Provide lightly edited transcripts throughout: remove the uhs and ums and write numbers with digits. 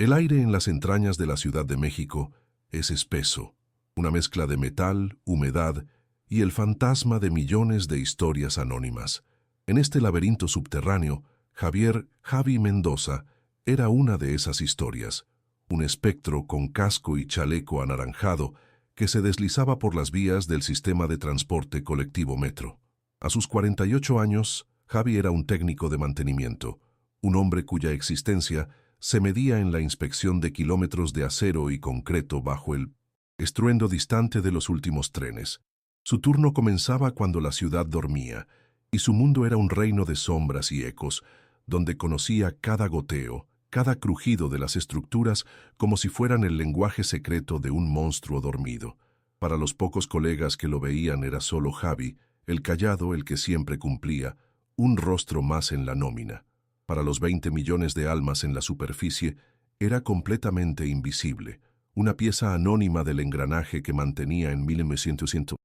El aire en las entrañas de la Ciudad de México es espeso, una mezcla de metal, humedad y el fantasma de millones de historias anónimas. En este laberinto subterráneo, Javi Mendoza era una de esas historias, un espectro con casco y chaleco anaranjado que se deslizaba por las vías del sistema de transporte colectivo Metro. A sus 48 años, Javi era un técnico de mantenimiento, un hombre cuya existencia se medía en la inspección de kilómetros de acero y concreto bajo el estruendo distante de los últimos trenes. Su turno comenzaba cuando la ciudad dormía, y su mundo era un reino de sombras y ecos, donde conocía cada goteo, cada crujido de las estructuras como si fueran el lenguaje secreto de un monstruo dormido. Para los pocos colegas que lo veían era solo Javi, el callado, el que siempre cumplía, un rostro más en la nómina. Para los 20 millones de almas en la superficie, era completamente invisible, una pieza anónima del engranaje que mantenía en 1900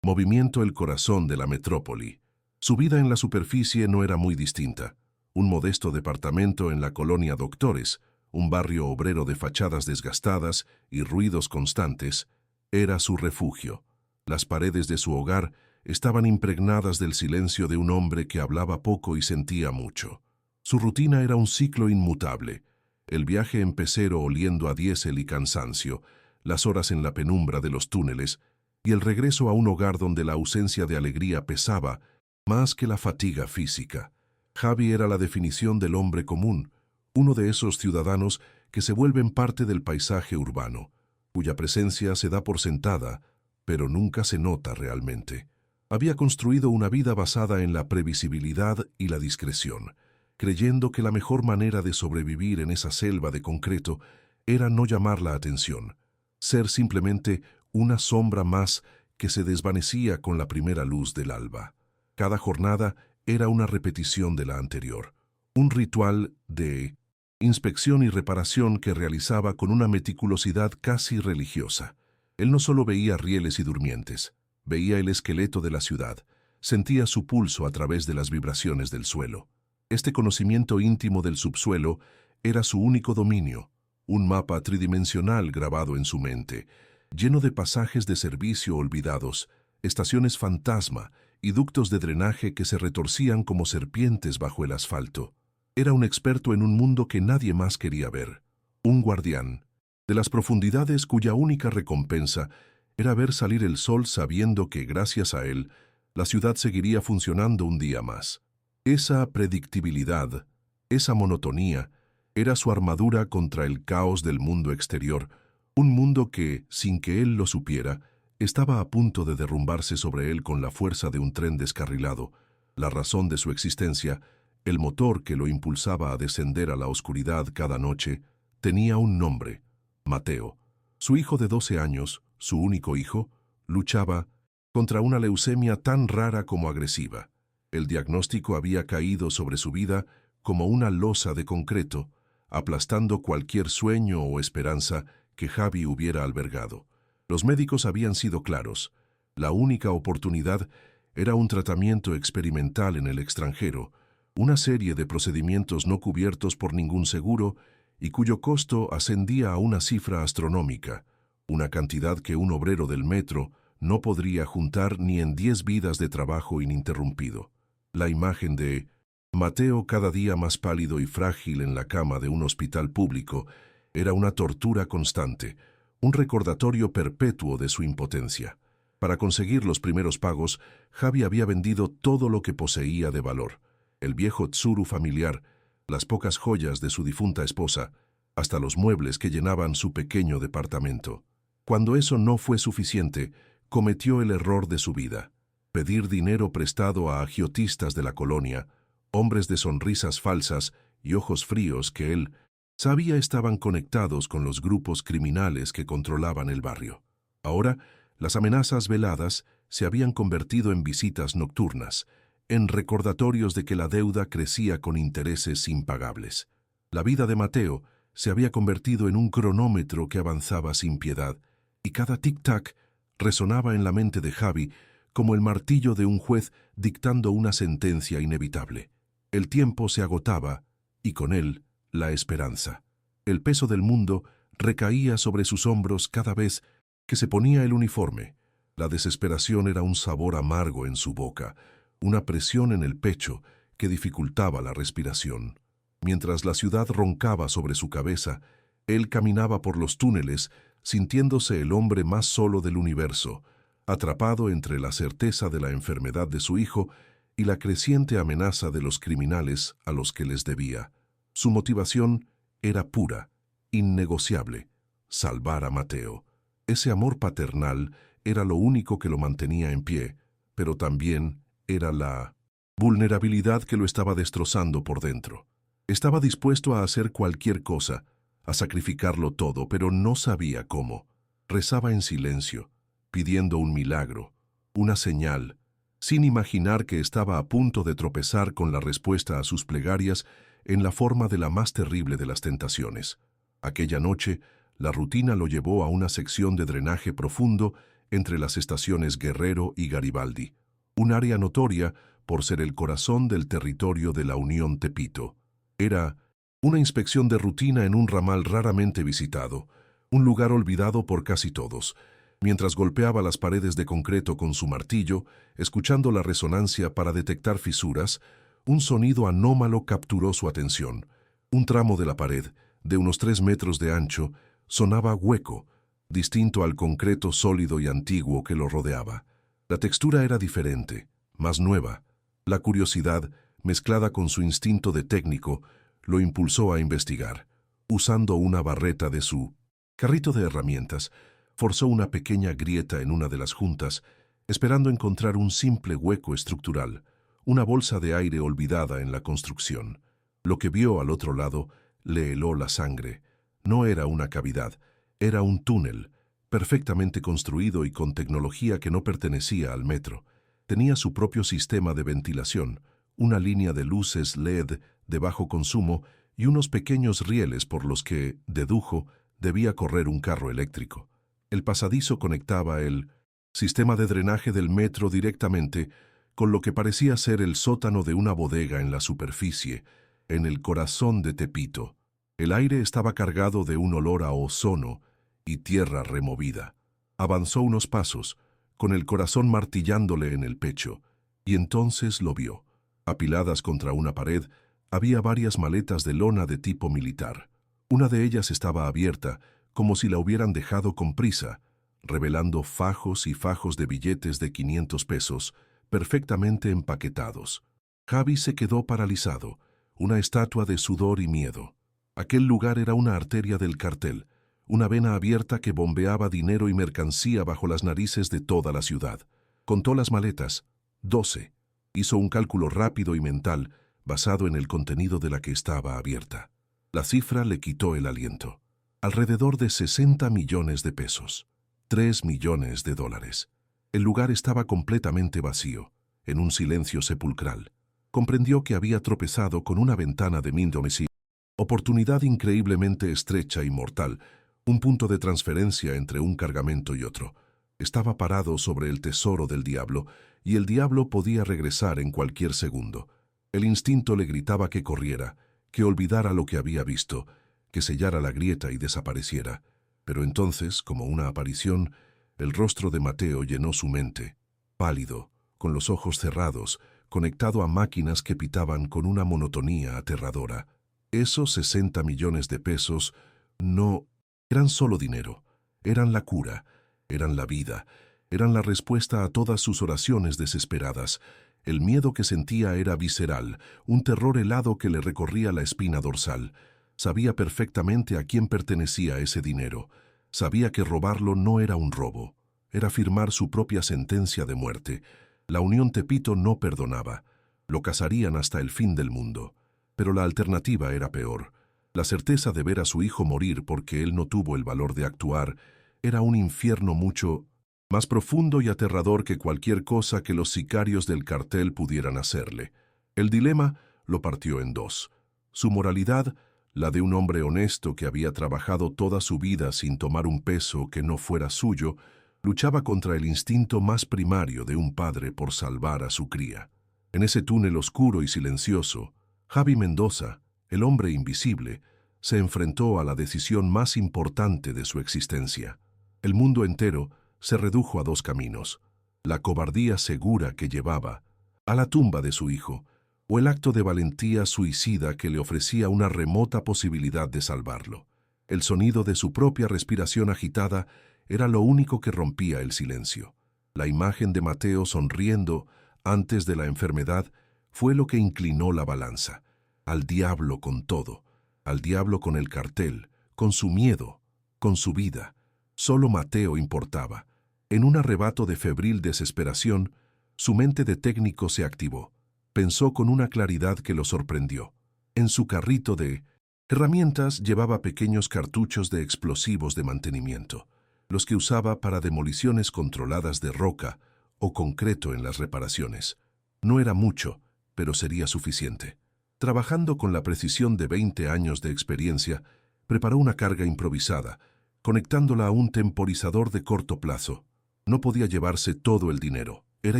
movimiento el corazón de la metrópoli. Su vida en la superficie no era muy distinta. Un modesto departamento en la colonia Doctores, un barrio obrero de fachadas desgastadas y ruidos constantes, era su refugio. Las paredes de su hogar estaban impregnadas del silencio de un hombre que hablaba poco y sentía mucho. Su rutina era un ciclo inmutable, el viaje en pecero oliendo a diésel y cansancio, las horas en la penumbra de los túneles y el regreso a un hogar donde la ausencia de alegría pesaba más que la fatiga física. Javi era la definición del hombre común, uno de esos ciudadanos que se vuelven parte del paisaje urbano, cuya presencia se da por sentada, pero nunca se nota realmente. Había construido una vida basada en la previsibilidad y la discreción, creyendo que la mejor manera de sobrevivir en esa selva de concreto era no llamar la atención, ser simplemente una sombra más que se desvanecía con la primera luz del alba. Cada jornada era una repetición de la anterior, un ritual de inspección y reparación que realizaba con una meticulosidad casi religiosa. Él no solo veía rieles y durmientes, veía el esqueleto de la ciudad, sentía su pulso a través de las vibraciones del suelo. Este conocimiento íntimo del subsuelo era su único dominio, un mapa tridimensional grabado en su mente, lleno de pasajes de servicio olvidados, estaciones fantasma y ductos de drenaje que se retorcían como serpientes bajo el asfalto. Era un experto en un mundo que nadie más quería ver, un guardián de las profundidades cuya única recompensa era ver salir el sol sabiendo que, gracias a él, la ciudad seguiría funcionando un día más. Esa predictibilidad, esa monotonía, era su armadura contra el caos del mundo exterior, un mundo que, sin que él lo supiera, estaba a punto de derrumbarse sobre él con la fuerza de un tren descarrilado. La razón de su existencia, el motor que lo impulsaba a descender a la oscuridad cada noche, tenía un nombre: Mateo. Su hijo de 12 años, su único hijo, luchaba contra una leucemia tan rara como agresiva. El diagnóstico había caído sobre su vida como una losa de concreto, aplastando cualquier sueño o esperanza que Javi hubiera albergado. Los médicos habían sido claros. La única oportunidad era un tratamiento experimental en el extranjero, una serie de procedimientos no cubiertos por ningún seguro y cuyo costo ascendía a una cifra astronómica, una cantidad que un obrero del metro no podría juntar ni en 10 vidas de trabajo ininterrumpido. La imagen de Mateo, cada día más pálido y frágil en la cama de un hospital público, era una tortura constante, un recordatorio perpetuo de su impotencia. Para conseguir los primeros pagos, Javi había vendido todo lo que poseía de valor: el viejo Tsuru familiar, las pocas joyas de su difunta esposa, hasta los muebles que llenaban su pequeño departamento. Cuando eso no fue suficiente, cometió el error de su vida: pedir dinero prestado a agiotistas de la colonia, hombres de sonrisas falsas y ojos fríos que él sabía estaban conectados con los grupos criminales que controlaban el barrio. Ahora, las amenazas veladas se habían convertido en visitas nocturnas, en recordatorios de que la deuda crecía con intereses impagables. La vida de Mateo se había convertido en un cronómetro que avanzaba sin piedad, y cada tic-tac resonaba en la mente de Javi como el martillo de un juez dictando una sentencia inevitable. El tiempo se agotaba, y con él, la esperanza. El peso del mundo recaía sobre sus hombros cada vez que se ponía el uniforme. La desesperación era un sabor amargo en su boca, una presión en el pecho que dificultaba la respiración. Mientras la ciudad roncaba sobre su cabeza, él caminaba por los túneles, sintiéndose el hombre más solo del universo, atrapado entre la certeza de la enfermedad de su hijo y la creciente amenaza de los criminales a los que les debía. Su motivación era pura, innegociable: salvar a Mateo. Ese amor paternal era lo único que lo mantenía en pie, pero también era la vulnerabilidad que lo estaba destrozando por dentro. Estaba dispuesto a hacer cualquier cosa, a sacrificarlo todo, pero no sabía cómo. Rezaba en silencio, pidiendo un milagro, una señal, sin imaginar que estaba a punto de tropezar con la respuesta a sus plegarias en la forma de la más terrible de las tentaciones. Aquella noche, la rutina lo llevó a una sección de drenaje profundo entre las estaciones Guerrero y Garibaldi, un área notoria por ser el corazón del territorio de la Unión Tepito. Era una inspección de rutina en un ramal raramente visitado, un lugar olvidado por casi todos. Mientras golpeaba las paredes de concreto con su martillo, escuchando la resonancia para detectar fisuras, un sonido anómalo capturó su atención. Un tramo de la pared, de unos 3 metros de ancho, sonaba hueco, distinto al concreto sólido y antiguo que lo rodeaba. La textura era diferente, más nueva. La curiosidad, mezclada con su instinto de técnico, lo impulsó a investigar. Usando una barreta de su carrito de herramientas, forzó una pequeña grieta en una de las juntas, esperando encontrar un simple hueco estructural, una bolsa de aire olvidada en la construcción. Lo que vio al otro lado le heló la sangre. No era una cavidad, era un túnel, perfectamente construido y con tecnología que no pertenecía al metro. Tenía su propio sistema de ventilación, una línea de luces LED de bajo consumo y unos pequeños rieles por los que, dedujo, debía correr un carro eléctrico. El pasadizo conectaba el sistema de drenaje del metro directamente con lo que parecía ser el sótano de una bodega en la superficie, en el corazón de Tepito. El aire estaba cargado de un olor a ozono y tierra removida. Avanzó unos pasos, con el corazón martillándole en el pecho, y entonces lo vio. Apiladas contra una pared, había varias maletas de lona de tipo militar. Una de ellas estaba abierta, como si la hubieran dejado con prisa, revelando fajos y fajos de billetes de 500 pesos, perfectamente empaquetados. Javi se quedó paralizado, una estatua de sudor y miedo. Aquel lugar era una arteria del cartel, una vena abierta que bombeaba dinero y mercancía bajo las narices de toda la ciudad. Contó las maletas, 12. Hizo un cálculo rápido y mental, basado en el contenido de la que estaba abierta. La cifra le quitó el aliento. Alrededor de 60 millones de pesos. 3 millones de dólares. El lugar estaba completamente vacío, en un silencio sepulcral. Comprendió que había tropezado con una ventana de domicilio. Oportunidad increíblemente estrecha y mortal, un punto de transferencia entre un cargamento y otro. Estaba parado sobre el tesoro del diablo, y el diablo podía regresar en cualquier segundo. El instinto le gritaba que corriera, que olvidara lo que había visto, que sellara la grieta y desapareciera. Pero entonces, como una aparición, el rostro de Mateo llenó su mente, pálido, con los ojos cerrados, conectado a máquinas que pitaban con una monotonía aterradora. Esos 60 millones de pesos no eran solo dinero, eran la cura, eran la vida, eran la respuesta a todas sus oraciones desesperadas. El miedo que sentía era visceral, un terror helado que le recorría la espina dorsal. Sabía perfectamente a quién pertenecía ese dinero. Sabía que robarlo no era un robo, era firmar su propia sentencia de muerte. La Unión Tepito no perdonaba. Lo cazarían hasta el fin del mundo. Pero la alternativa era peor. La certeza de ver a su hijo morir porque él no tuvo el valor de actuar era un infierno mucho más profundo y aterrador que cualquier cosa que los sicarios del cartel pudieran hacerle. El dilema lo partió en dos. Su moralidad, la de un hombre honesto que había trabajado toda su vida sin tomar un peso que no fuera suyo, luchaba contra el instinto más primario de un padre por salvar a su cría. En ese túnel oscuro y silencioso, Javi Mendoza, el hombre invisible, se enfrentó a la decisión más importante de su existencia. El mundo entero se redujo a dos caminos: la cobardía segura que llevaba a la tumba de su hijo, o el acto de valentía suicida que le ofrecía una remota posibilidad de salvarlo. El sonido de su propia respiración agitada era lo único que rompía el silencio. La imagen de Mateo sonriendo antes de la enfermedad fue lo que inclinó la balanza. Al diablo con todo, al diablo con el cartel, con su miedo, con su vida. Solo Mateo importaba. En un arrebato de febril desesperación, su mente de técnico se activó. Pensó con una claridad que lo sorprendió. En su carrito de herramientas llevaba pequeños cartuchos de explosivos de mantenimiento, los que usaba para demoliciones controladas de roca o concreto en las reparaciones. No era mucho, pero sería suficiente. Trabajando con la precisión de 20 años de experiencia, preparó una carga improvisada, conectándola a un temporizador de corto plazo. No podía llevarse todo el dinero, era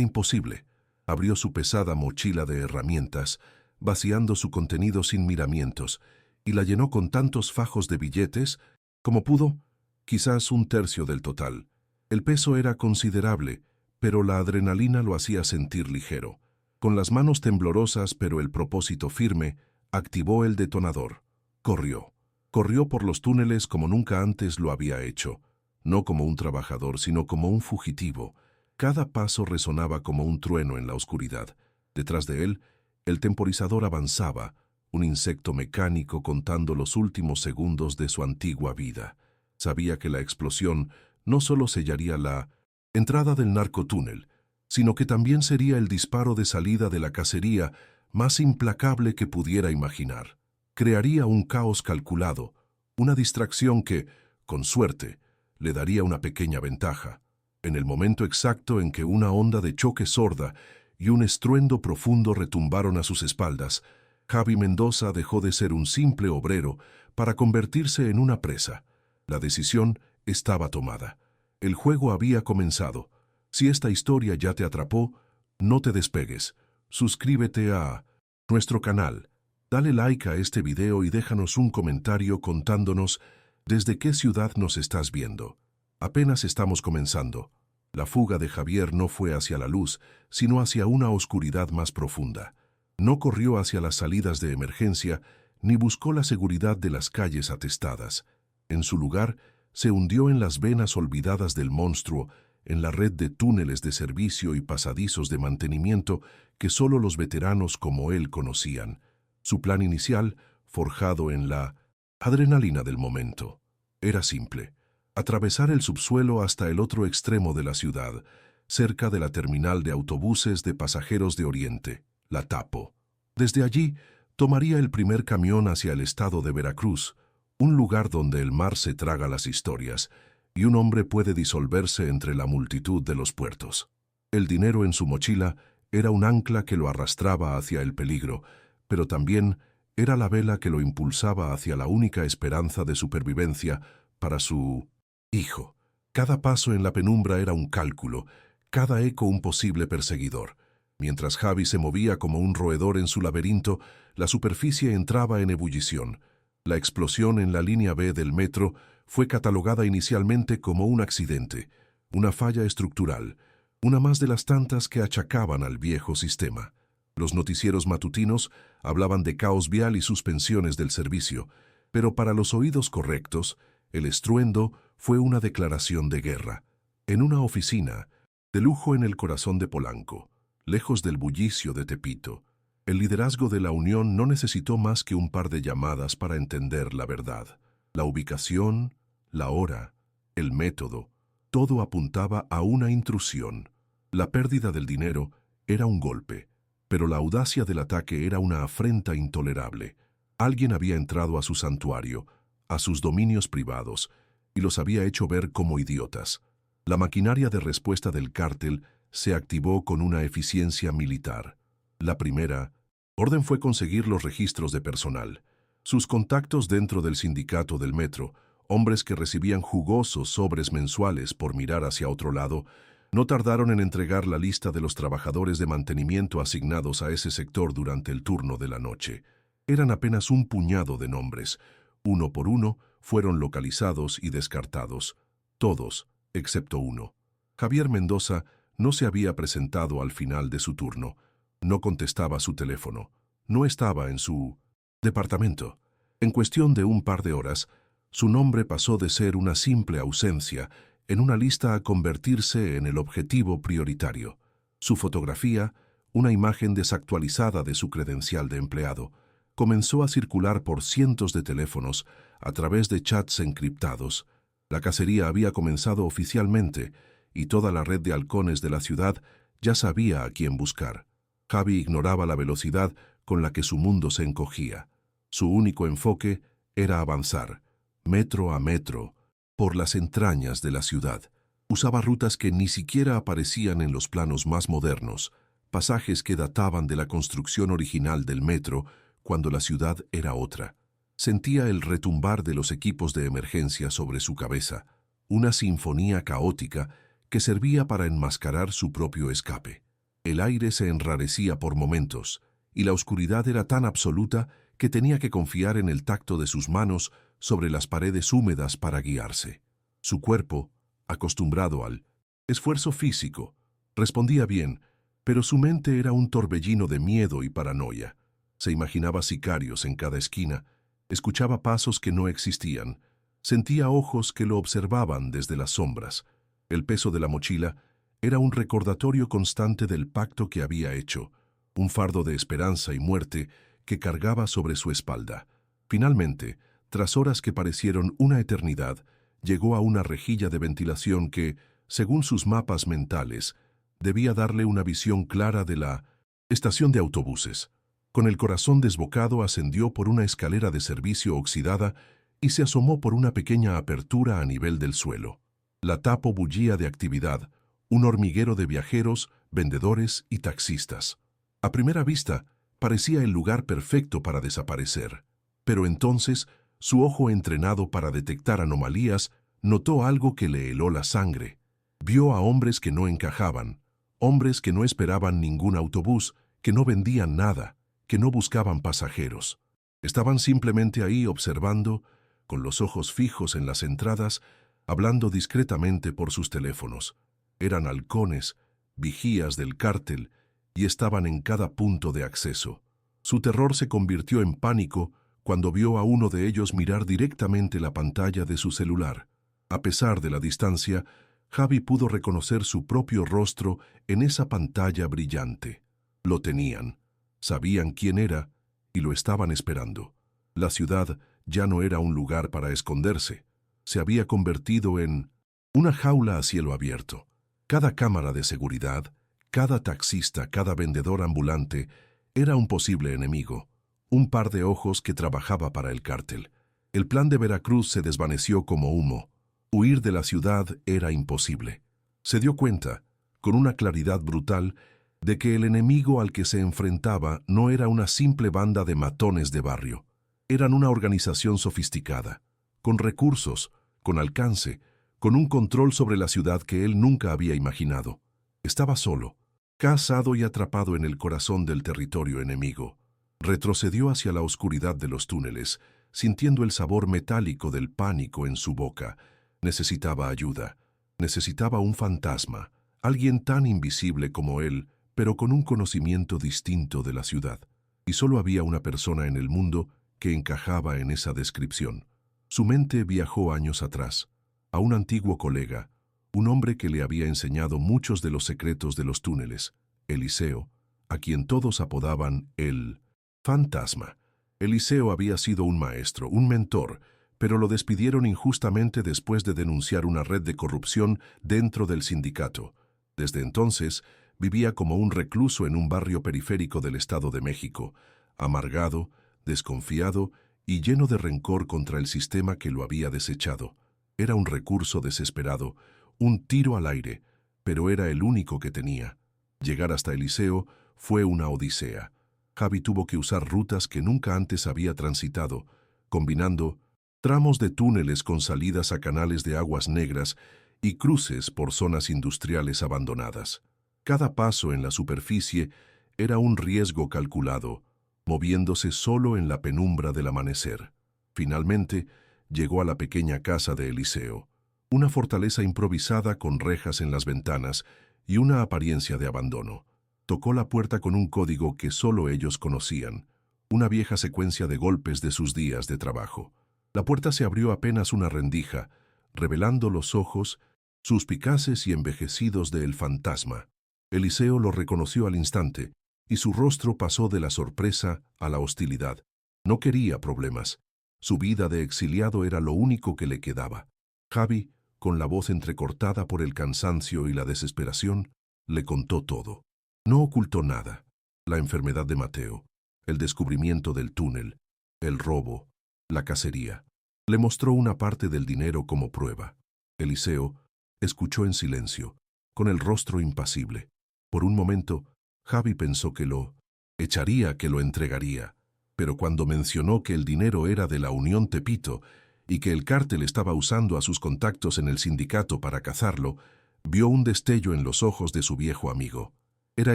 imposible. Abrió su pesada mochila de herramientas, vaciando su contenido sin miramientos, y la llenó con tantos fajos de billetes como pudo, quizás un tercio del total. El peso era considerable, pero la adrenalina lo hacía sentir ligero. Con las manos temblorosas pero el propósito firme, activó el detonador. Corrió. Corrió por los túneles como nunca antes lo había hecho. No como un trabajador, sino como un fugitivo. Cada paso resonaba como un trueno en la oscuridad. Detrás de él, el temporizador avanzaba, un insecto mecánico contando los últimos segundos de su antigua vida. Sabía que la explosión no solo sellaría la entrada del narcotúnel, sino que también sería el disparo de salida de la cacería más implacable que pudiera imaginar. Crearía un caos calculado, una distracción que, con suerte, le daría una pequeña ventaja. En el momento exacto en que una onda de choque sorda y un estruendo profundo retumbaron a sus espaldas, Javi Mendoza dejó de ser un simple obrero para convertirse en una presa. La decisión estaba tomada. El juego había comenzado. Si esta historia ya te atrapó, no te despegues. Suscríbete a nuestro canal. Dale like a este video y déjanos un comentario contándonos desde qué ciudad nos estás viendo. Apenas estamos comenzando. La fuga de Javier no fue hacia la luz, sino hacia una oscuridad más profunda. No corrió hacia las salidas de emergencia, ni buscó la seguridad de las calles atestadas. En su lugar, se hundió en las venas olvidadas del monstruo, en la red de túneles de servicio y pasadizos de mantenimiento que solo los veteranos como él conocían. Su plan inicial, forjado en la adrenalina del momento, era simple: atravesar el subsuelo hasta el otro extremo de la ciudad, cerca de la terminal de autobuses de pasajeros de Oriente, la Tapo. Desde allí, tomaría el primer camión hacia el estado de Veracruz, un lugar donde el mar se traga las historias y un hombre puede disolverse entre la multitud de los puertos. El dinero en su mochila era un ancla que lo arrastraba hacia el peligro, pero también era la vela que lo impulsaba hacia la única esperanza de supervivencia para su hijo. Cada paso en la penumbra era un cálculo, cada eco un posible perseguidor. Mientras Javi se movía como un roedor en su laberinto, la superficie entraba en ebullición. La explosión en la línea B del metro fue catalogada inicialmente como un accidente, una falla estructural, una más de las tantas que achacaban al viejo sistema. Los noticieros matutinos hablaban de caos vial y suspensiones del servicio, pero para los oídos correctos, el estruendo fue una declaración de guerra. En una oficina, de lujo en el corazón de Polanco, lejos del bullicio de Tepito, el liderazgo de la Unión no necesitó más que un par de llamadas para entender la verdad. La ubicación, la hora, el método, todo apuntaba a una intrusión. La pérdida del dinero era un golpe, pero la audacia del ataque era una afrenta intolerable. Alguien había entrado a su santuario, a sus dominios privados, y los había hecho ver como idiotas. La maquinaria de respuesta del cártel se activó con una eficiencia militar. La primera orden fue conseguir los registros de personal. Sus contactos dentro del sindicato del metro, hombres que recibían jugosos sobres mensuales por mirar hacia otro lado, no tardaron en entregar la lista de los trabajadores de mantenimiento asignados a ese sector durante el turno de la noche. Eran apenas un puñado de nombres, Uno por uno, fueron localizados y descartados. Todos, excepto uno. Javier Mendoza no se había presentado al final de su turno. No contestaba su teléfono. No estaba en su departamento. En cuestión de un par de horas, su nombre pasó de ser una simple ausencia en una lista a convertirse en el objetivo prioritario. Su fotografía, una imagen desactualizada de su credencial de empleado, comenzó a circular por cientos de teléfonos a través de chats encriptados. La cacería había comenzado oficialmente y toda la red de halcones de la ciudad ya sabía a quién buscar. Javi ignoraba la velocidad con la que su mundo se encogía. Su único enfoque era avanzar, metro a metro, por las entrañas de la ciudad. Usaba rutas que ni siquiera aparecían en los planos más modernos, pasajes que databan de la construcción original del metro cuando la ciudad era otra. Sentía el retumbar de los equipos de emergencia sobre su cabeza, una sinfonía caótica que servía para enmascarar su propio escape. El aire se enrarecía por momentos, y la oscuridad era tan absoluta que tenía que confiar en el tacto de sus manos sobre las paredes húmedas para guiarse. Su cuerpo, acostumbrado al esfuerzo físico, respondía bien, pero su mente era un torbellino de miedo y paranoia. Se imaginaba sicarios en cada esquina, escuchaba pasos que no existían, sentía ojos que lo observaban desde las sombras. El peso de la mochila era un recordatorio constante del pacto que había hecho, un fardo de esperanza y muerte que cargaba sobre su espalda. Finalmente, tras horas que parecieron una eternidad, llegó a una rejilla de ventilación que, según sus mapas mentales, debía darle una visión clara de la estación de autobuses. Con el corazón desbocado ascendió por una escalera de servicio oxidada y se asomó por una pequeña apertura a nivel del suelo. La tapo bullía de actividad, un hormiguero de viajeros, vendedores y taxistas. A primera vista, parecía el lugar perfecto para desaparecer. Pero entonces, su ojo entrenado para detectar anomalías notó algo que le heló la sangre. Vio a hombres que no encajaban, hombres que no esperaban ningún autobús, que no vendían nada, que no buscaban pasajeros. Estaban simplemente ahí observando, con los ojos fijos en las entradas, hablando discretamente por sus teléfonos. Eran halcones, vigías del cártel, y estaban en cada punto de acceso. Su terror se convirtió en pánico cuando vio a uno de ellos mirar directamente la pantalla de su celular. A pesar de la distancia, Javi pudo reconocer su propio rostro en esa pantalla brillante. Lo tenían, sabían quién era y lo estaban esperando. La ciudad ya no era un lugar para esconderse. Se había convertido en una jaula a cielo abierto. Cada cámara de seguridad, cada taxista, cada vendedor ambulante era un posible enemigo, un par de ojos que trabajaba para el cártel. El plan de Veracruz se desvaneció como humo. Huir de la ciudad era imposible. Se dio cuenta, con una claridad brutal, de que el enemigo al que se enfrentaba no era una simple banda de matones de barrio. Eran una organización sofisticada, con recursos, con alcance, con un control sobre la ciudad que él nunca había imaginado. Estaba solo, casado y atrapado en el corazón del territorio enemigo. Retrocedió hacia la oscuridad de los túneles, sintiendo el sabor metálico del pánico en su boca. Necesitaba ayuda. Necesitaba un fantasma, alguien tan invisible como él, pero con un conocimiento distinto de la ciudad. Y solo había una persona en el mundo que encajaba en esa descripción. Su mente viajó años atrás, a un antiguo colega, un hombre que le había enseñado muchos de los secretos de los túneles, Eliseo, a quien todos apodaban el fantasma. Eliseo había sido un maestro, un mentor, pero lo despidieron injustamente después de denunciar una red de corrupción dentro del sindicato. Desde entonces, vivía como un recluso en un barrio periférico del Estado de México, amargado, desconfiado y lleno de rencor contra el sistema que lo había desechado. Era un recurso desesperado, un tiro al aire, pero era el único que tenía. Llegar hasta Eliseo fue una odisea. Javi tuvo que usar rutas que nunca antes había transitado, combinando tramos de túneles con salidas a canales de aguas negras y cruces por zonas industriales abandonadas. Cada paso en la superficie era un riesgo calculado, moviéndose solo en la penumbra del amanecer. Finalmente, llegó a la pequeña casa de Eliseo, una fortaleza improvisada con rejas en las ventanas y una apariencia de abandono. Tocó la puerta con un código que solo ellos conocían, una vieja secuencia de golpes de sus días de trabajo. La puerta se abrió apenas una rendija, revelando los ojos suspicaces y envejecidos del fantasma. Eliseo lo reconoció al instante, y su rostro pasó de la sorpresa a la hostilidad. No quería problemas. Su vida de exiliado era lo único que le quedaba. Javi, con la voz entrecortada por el cansancio y la desesperación, le contó todo. No ocultó nada. La enfermedad de Mateo, el descubrimiento del túnel, el robo, la cacería. Le mostró una parte del dinero como prueba. Eliseo escuchó en silencio, con el rostro impasible. Por un momento, Javi pensó que lo echaría, que lo entregaría, pero cuando mencionó que el dinero era de la Unión Tepito y que el cártel estaba usando a sus contactos en el sindicato para cazarlo, vio un destello en los ojos de su viejo amigo. Era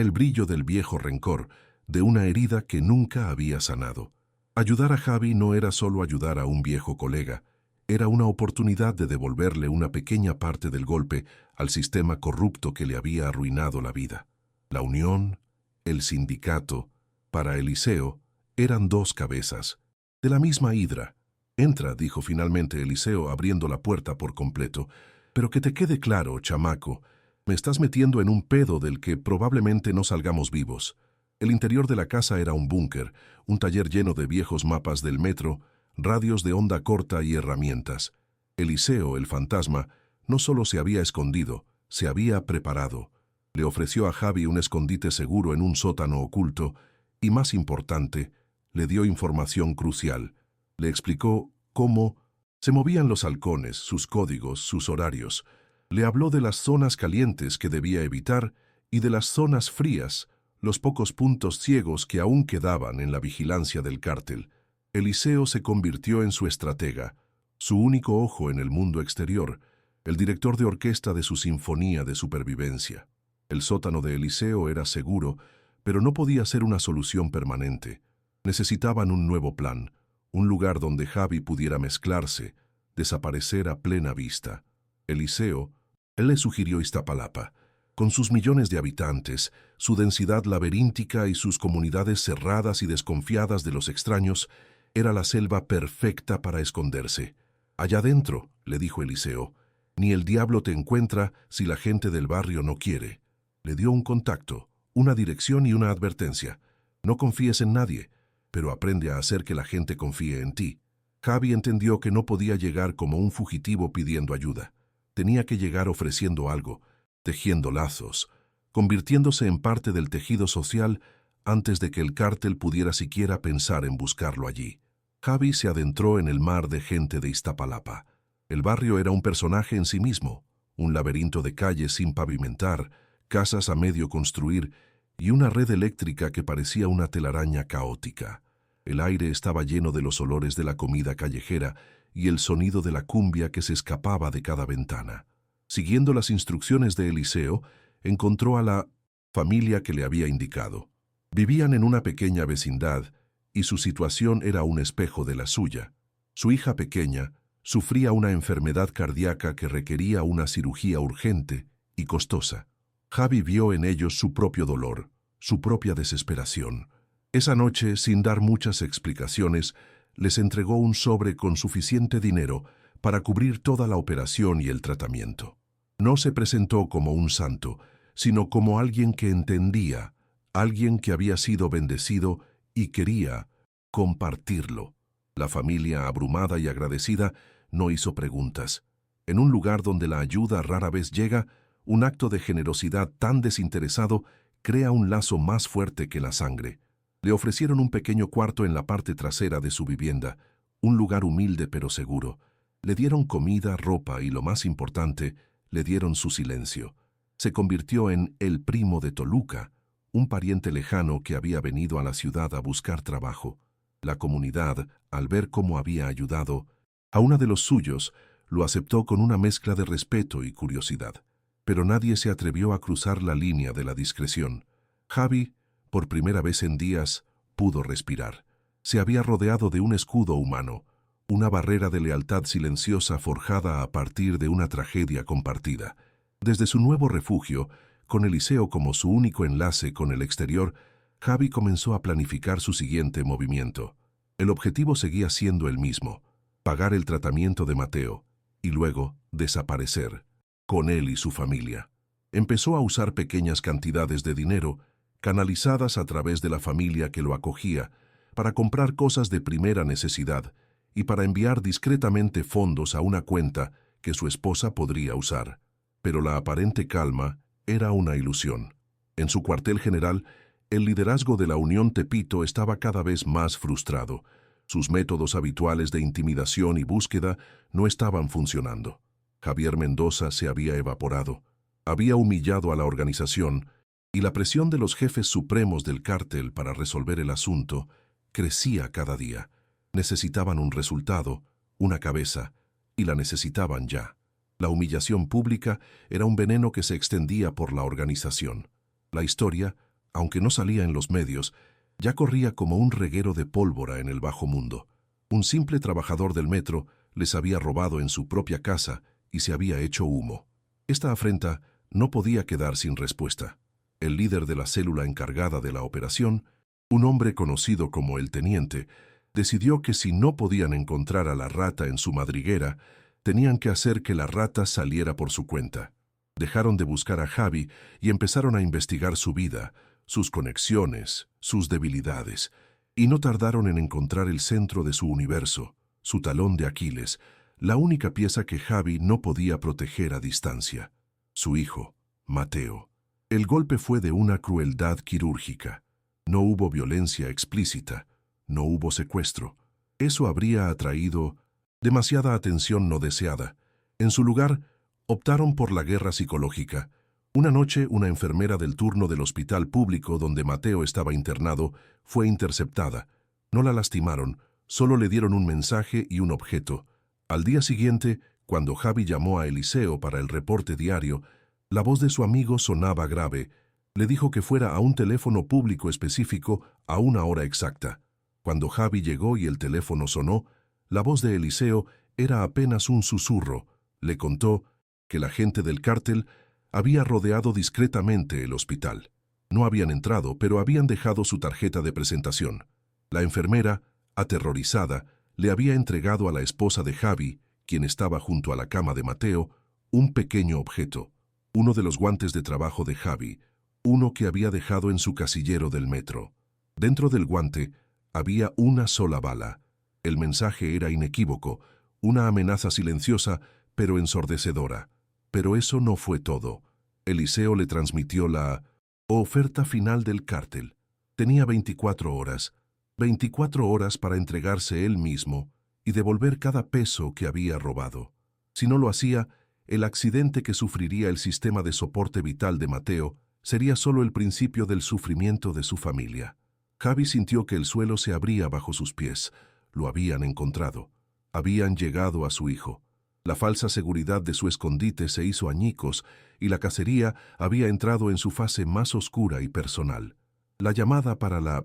el brillo del viejo rencor, de una herida que nunca había sanado. Ayudar a Javi no era solo ayudar a un viejo colega, era una oportunidad de devolverle una pequeña parte del golpe al sistema corrupto que le había arruinado la vida. La Unión, el sindicato, para Eliseo, eran dos cabezas, de la misma hidra. «Entra», dijo finalmente Eliseo abriendo la puerta por completo. «Pero que te quede claro, chamaco, me estás metiendo en un pedo del que probablemente no salgamos vivos». El interior de la casa era un búnker, un taller lleno de viejos mapas del metro, radios de onda corta y herramientas. Eliseo, el fantasma, no solo se había escondido, se había preparado. Le ofreció a Javi un escondite seguro en un sótano oculto y, más importante, le dio información crucial. Le explicó cómo se movían los halcones, sus códigos, sus horarios. Le habló de las zonas calientes que debía evitar y de las zonas frías, los pocos puntos ciegos que aún quedaban en la vigilancia del cártel. Eliseo se convirtió en su estratega, su único ojo en el mundo exterior, el director de orquesta de su sinfonía de supervivencia. El sótano de Eliseo era seguro, pero no podía ser una solución permanente. Necesitaban un nuevo plan, un lugar donde Javi pudiera mezclarse, desaparecer a plena vista. Eliseo, él le sugirió Iztapalapa, con sus millones de habitantes, su densidad laberíntica y sus comunidades cerradas y desconfiadas de los extraños, era la selva perfecta para esconderse. «Allá adentro», le dijo Eliseo, «ni el diablo te encuentra si la gente del barrio no quiere». Le dio un contacto, una dirección y una advertencia. «No confíes en nadie, pero aprende a hacer que la gente confíe en ti». Javi entendió que no podía llegar como un fugitivo pidiendo ayuda. Tenía que llegar ofreciendo algo, tejiendo lazos, convirtiéndose en parte del tejido social antes de que el cártel pudiera siquiera pensar en buscarlo allí. Javi se adentró en el mar de gente de Iztapalapa. El barrio era un personaje en sí mismo, un laberinto de calles sin pavimentar, casas a medio construir y una red eléctrica que parecía una telaraña caótica. El aire estaba lleno de los olores de la comida callejera y el sonido de la cumbia que se escapaba de cada ventana. Siguiendo las instrucciones de Eliseo, encontró a la familia que le había indicado. Vivían en una pequeña vecindad y su situación era un espejo de la suya. Su hija pequeña sufría una enfermedad cardíaca que requería una cirugía urgente y costosa. Javi vio en ellos su propio dolor, su propia desesperación. Esa noche, sin dar muchas explicaciones, les entregó un sobre con suficiente dinero para cubrir toda la operación y el tratamiento. No se presentó como un santo, sino como alguien que entendía, alguien que había sido bendecido y quería compartirlo. La familia, abrumada y agradecida, no hizo preguntas. En un lugar donde la ayuda rara vez llega, un acto de generosidad tan desinteresado crea un lazo más fuerte que la sangre. Le ofrecieron un pequeño cuarto en la parte trasera de su vivienda, un lugar humilde pero seguro. Le dieron comida, ropa y, lo más importante, le dieron su silencio. Se convirtió en el primo de Toluca, un pariente lejano que había venido a la ciudad a buscar trabajo. La comunidad, al ver cómo había ayudado a uno de los suyos, lo aceptó con una mezcla de respeto y curiosidad. Pero nadie se atrevió a cruzar la línea de la discreción. Javi, por primera vez en días, pudo respirar. Se había rodeado de un escudo humano, una barrera de lealtad silenciosa forjada a partir de una tragedia compartida. Desde su nuevo refugio, con Eliseo como su único enlace con el exterior, Javi comenzó a planificar su siguiente movimiento. El objetivo seguía siendo el mismo: pagar el tratamiento de Mateo y luego desaparecer, con él y su familia. Empezó a usar pequeñas cantidades de dinero, canalizadas a través de la familia que lo acogía, para comprar cosas de primera necesidad y para enviar discretamente fondos a una cuenta que su esposa podría usar. Pero la aparente calma era una ilusión. En su cuartel general, el liderazgo de la Unión Tepito estaba cada vez más frustrado. Sus métodos habituales de intimidación y búsqueda no estaban funcionando. Javier Mendoza se había evaporado. Había humillado a la organización y la presión de los jefes supremos del cártel para resolver el asunto crecía cada día. Necesitaban un resultado, una cabeza, y la necesitaban ya. La humillación pública era un veneno que se extendía por la organización. La historia, aunque no salía en los medios, ya corría como un reguero de pólvora en el bajo mundo. Un simple trabajador del metro les había robado en su propia casa y se había hecho humo. Esta afrenta no podía quedar sin respuesta. El líder de la célula encargada de la operación, un hombre conocido como el Teniente, decidió que si no podían encontrar a la rata en su madriguera, tenían que hacer que la rata saliera por su cuenta. Dejaron de buscar a Javi y empezaron a investigar su vida, sus conexiones, sus debilidades, y no tardaron en encontrar el centro de su universo, su talón de Aquiles, la única pieza que Javi no podía proteger a distancia: su hijo, Mateo. El golpe fue de una crueldad quirúrgica. No hubo violencia explícita, no hubo secuestro. Eso habría atraído demasiada atención no deseada. En su lugar, optaron por la guerra psicológica. Una noche, una enfermera del turno del hospital público donde Mateo estaba internado fue interceptada. No la lastimaron, solo le dieron un mensaje y un objeto. Al día siguiente, cuando Javi llamó a Eliseo para el reporte diario, la voz de su amigo sonaba grave. Le dijo que fuera a un teléfono público específico a una hora exacta. Cuando Javi llegó y el teléfono sonó, la voz de Eliseo era apenas un susurro. Le contó que la gente del cártel había rodeado discretamente el hospital. No habían entrado, pero habían dejado su tarjeta de presentación. La enfermera, aterrorizada, le había entregado a la esposa de Javi, quien estaba junto a la cama de Mateo, un pequeño objeto, uno de los guantes de trabajo de Javi, uno que había dejado en su casillero del metro. Dentro del guante había una sola bala. El mensaje era inequívoco, una amenaza silenciosa, pero ensordecedora. Pero eso no fue todo. Eliseo le transmitió la oferta final del cártel. Tenía 24 horas. 24 horas para entregarse él mismo y devolver cada peso que había robado. Si no lo hacía, el accidente que sufriría el sistema de soporte vital de Mateo sería solo el principio del sufrimiento de su familia. Javi sintió que el suelo se abría bajo sus pies. Lo habían encontrado. Habían llegado a su hijo. La falsa seguridad de su escondite se hizo añicos y la cacería había entrado en su fase más oscura y personal. La llamada para la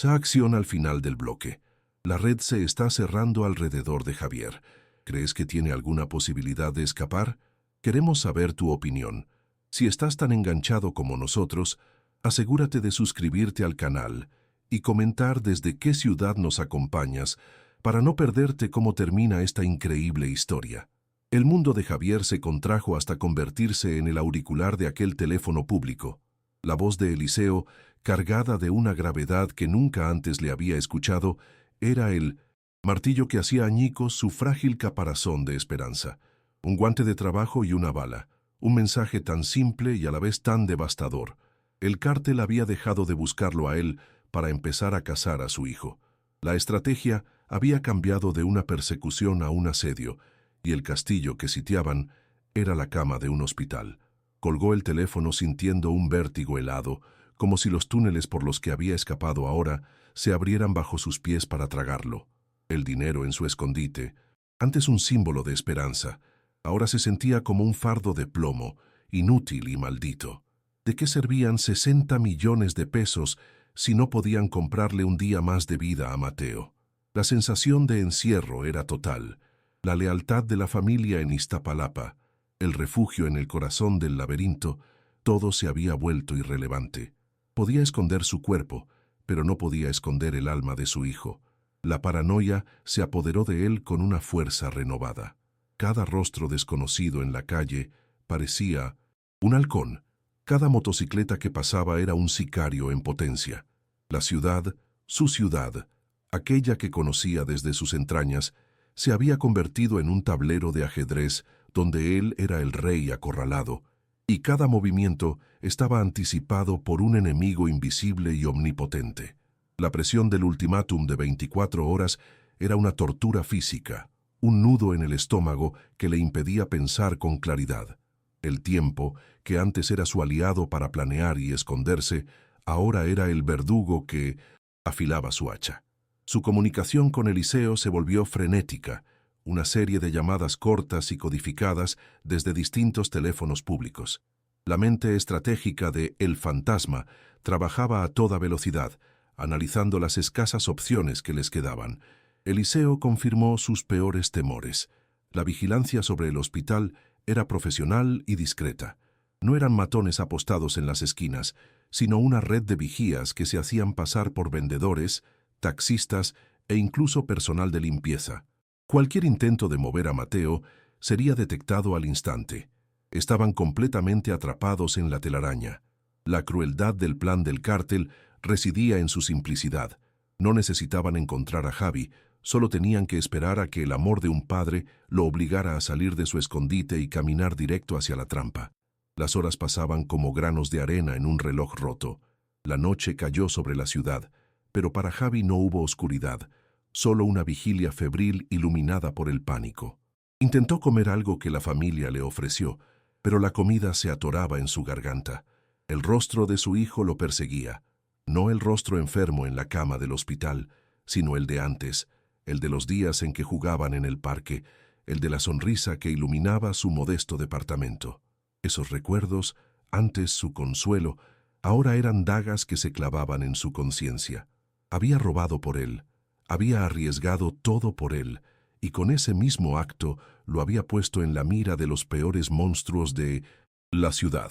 acción al final del bloque. La red se está cerrando alrededor de Javier. ¿Crees que tiene alguna posibilidad de escapar? Queremos saber tu opinión. Si estás tan enganchado como nosotros, asegúrate de suscribirte al canal y comentar desde qué ciudad nos acompañas para no perderte cómo termina esta increíble historia. El mundo de Javier se contrajo hasta convertirse en el auricular de aquel teléfono público. La voz de Eliseo, cargada de una gravedad que nunca antes le había escuchado, era el martillo que hacía añicos su frágil caparazón de esperanza. Un guante de trabajo y una bala. Un mensaje tan simple y a la vez tan devastador. El cártel había dejado de buscarlo a él para empezar a cazar a su hijo. La estrategia había cambiado de una persecución a un asedio, y el castillo que sitiaban era la cama de un hospital. Colgó el teléfono sintiendo un vértigo helado, como si los túneles por los que había escapado ahora se abrieran bajo sus pies para tragarlo. El dinero en su escondite, antes un símbolo de esperanza, ahora se sentía como un fardo de plomo, inútil y maldito. ¿De qué servían 60 millones de pesos si no podían comprarle un día más de vida a Mateo? La sensación de encierro era total. La lealtad de la familia en Iztapalapa, el refugio en el corazón del laberinto, todo se había vuelto irrelevante. Podía esconder su cuerpo, pero no podía esconder el alma de su hijo. La paranoia se apoderó de él con una fuerza renovada. Cada rostro desconocido en la calle parecía un halcón. Cada motocicleta que pasaba era un sicario en potencia. La ciudad, su ciudad, aquella que conocía desde sus entrañas, se había convertido en un tablero de ajedrez donde él era el rey acorralado, y cada movimiento estaba anticipado por un enemigo invisible y omnipotente. La presión del ultimátum de 24 horas era una tortura física, un nudo en el estómago que le impedía pensar con claridad. El tiempo, que antes era su aliado para planear y esconderse, ahora era el verdugo que afilaba su hacha. Su comunicación con Eliseo se volvió frenética, una serie de llamadas cortas y codificadas desde distintos teléfonos públicos. La mente estratégica de El Fantasma trabajaba a toda velocidad, analizando las escasas opciones que les quedaban. Eliseo confirmó sus peores temores. La vigilancia sobre el hospital era profesional y discreta. No eran matones apostados en las esquinas, sino una red de vigías que se hacían pasar por vendedores, taxistas e incluso personal de limpieza. Cualquier intento de mover a Mateo sería detectado al instante. Estaban completamente atrapados en la telaraña. La crueldad del plan del cártel residía en su simplicidad. No necesitaban encontrar a Javi, solo tenían que esperar a que el amor de un padre lo obligara a salir de su escondite y caminar directo hacia la trampa. Las horas pasaban como granos de arena en un reloj roto. La noche cayó sobre la ciudad, pero para Javi no hubo oscuridad, solo una vigilia febril iluminada por el pánico. Intentó comer algo que la familia le ofreció, pero la comida se atoraba en su garganta. El rostro de su hijo lo perseguía, no el rostro enfermo en la cama del hospital, sino el de antes, el de los días en que jugaban en el parque, el de la sonrisa que iluminaba su modesto departamento. Esos recuerdos, antes su consuelo, ahora eran dagas que se clavaban en su conciencia. Había robado por él, había arriesgado todo por él, y con ese mismo acto lo había puesto en la mira de los peores monstruos de la ciudad.